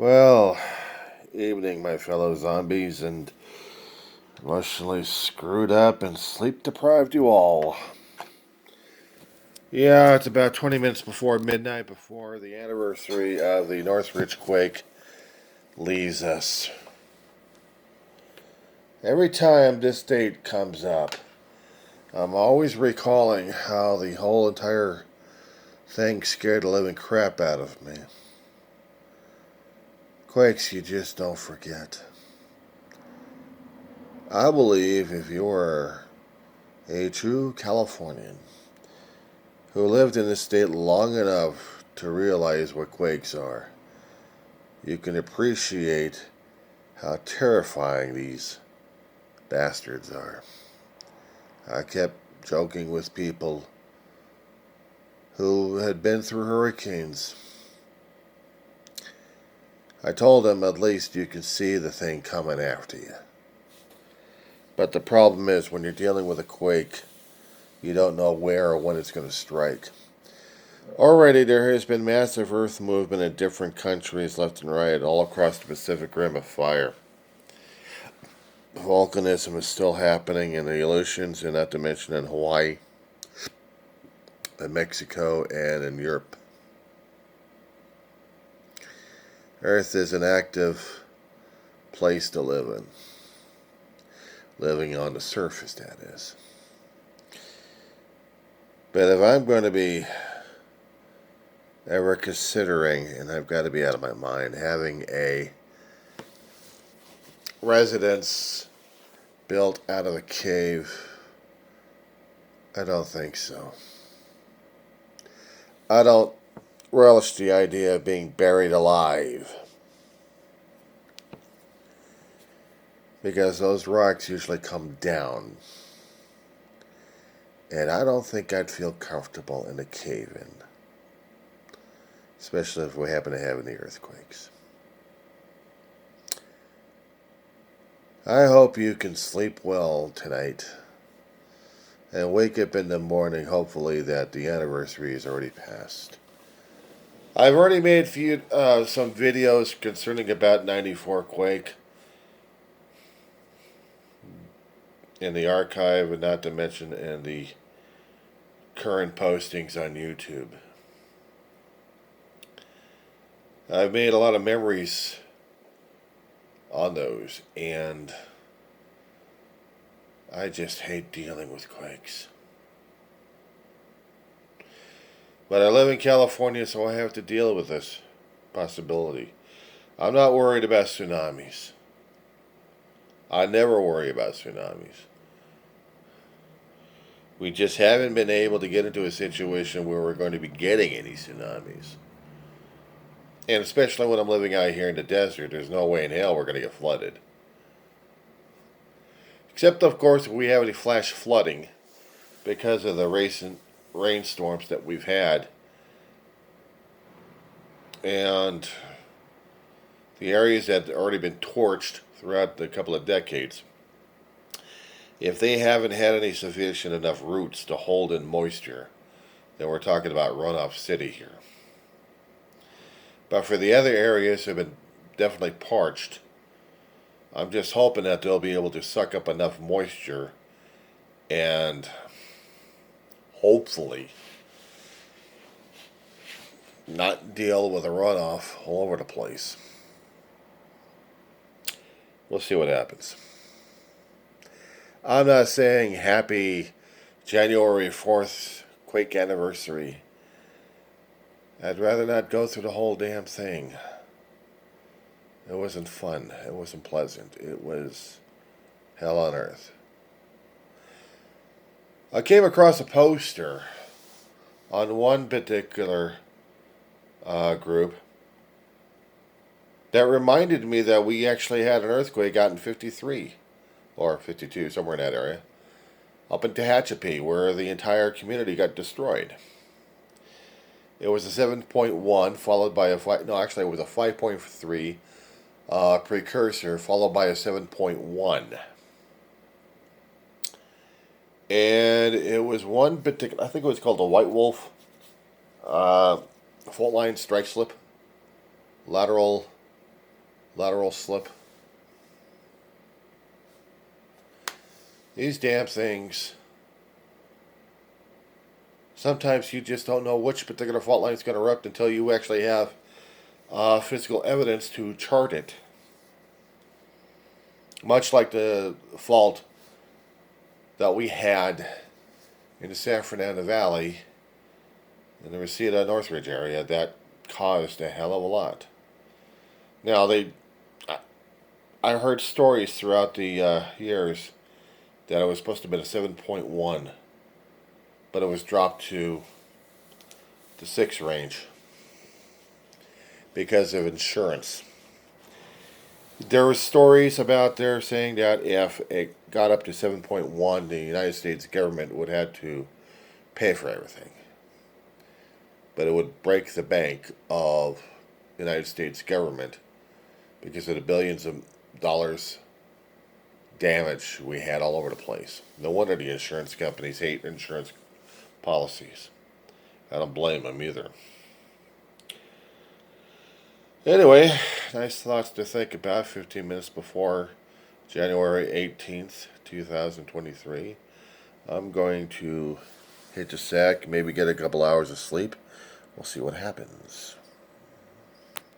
Well, evening, my fellow zombies, and emotionally screwed up and sleep deprived you all. Yeah, it's about 20 minutes before midnight, before the anniversary of the Northridge Quake leaves us. Every time this date comes up, I'm always recalling how the whole entire thing scared the living crap out of me. Quakes you just don't forget. I believe if you're a true Californian who lived in this state long enough to realize what quakes are, you can appreciate how terrifying these bastards are. I kept joking with people who had been through hurricanes. I told them at least you can see the thing coming after you. But the problem is when you're dealing with a quake, you don't know where or when it's going to strike. Already there has been massive earth movement in different countries left and right all across the Pacific Rim of Fire. Volcanism is still happening in the Aleutians, and not to mention in Hawaii, in Mexico, and in Europe. Earth is an active place to live in. Living on the surface, that is. But if I'm going to be ever considering, and I've got to be out of my mind, having a residence built out of a cave, I don't think so. I don't relish the idea of being buried alive, because those rocks usually come down, and I don't think I'd feel comfortable in a cave-in, especially if we happen to have any earthquakes. I hope you can sleep well tonight and wake up in the morning hopefully that the anniversary is already passed. I've already made some videos concerning about 94 Quake in the archive, and not to mention in the current postings on YouTube. I've made a lot of memories on those, and I just hate dealing with quakes. But I live in California, so I have to deal with this possibility. I'm not worried about tsunamis. I never worry about tsunamis. We just haven't been able to get into a situation where we're going to be getting any tsunamis. And especially when I'm living out here in the desert, there's no way in hell we're going to get flooded. Except, of course, if we have any flash flooding because of the recent rainstorms that we've had. And the areas that have already been torched throughout the couple of decades, if they haven't had any sufficient enough roots to hold in moisture, then we're talking about runoff city here. But for the other areas that have been definitely parched, I'm just hoping that they'll be able to suck up enough moisture and hopefully not deal with a runoff all over the place. We'll see what happens. I'm not saying happy January 4th Quake anniversary. I'd rather not go through the whole damn thing. It wasn't fun. It wasn't pleasant. It was hell on earth. I came across a poster on one particular group that reminded me that we actually had an earthquake out in 53 or 52, somewhere in that area, up in Tehachapi, where the entire community got destroyed. It was a 7.1 followed by a 5, no, actually it was a 5.3 precursor followed by a 7.1. And it was one particular, I think it was called the White Wolf fault line strike slip, lateral lateral slip. These damn things, sometimes you just don't know which particular fault line is going to erupt until you actually have physical evidence to chart it. Much like the fault that we had in the San Fernando Valley in the Reseda Northridge area that caused a hell of a lot. Now, I heard stories throughout the years that it was supposed to have been a 7.1, but it was dropped to the 6 range because of insurance. There were stories about there saying that if it got up to 7.1, the United States government would have to pay for everything. But it would break the bank of the United States government because of the billions of dollars damage we had all over the place. No wonder the insurance companies hate insurance policies. I don't blame them either. Anyway, nice thoughts to think about 15 minutes before January 18th, 2023. I'm going to hit the sack, maybe get a couple hours of sleep. We'll see what happens.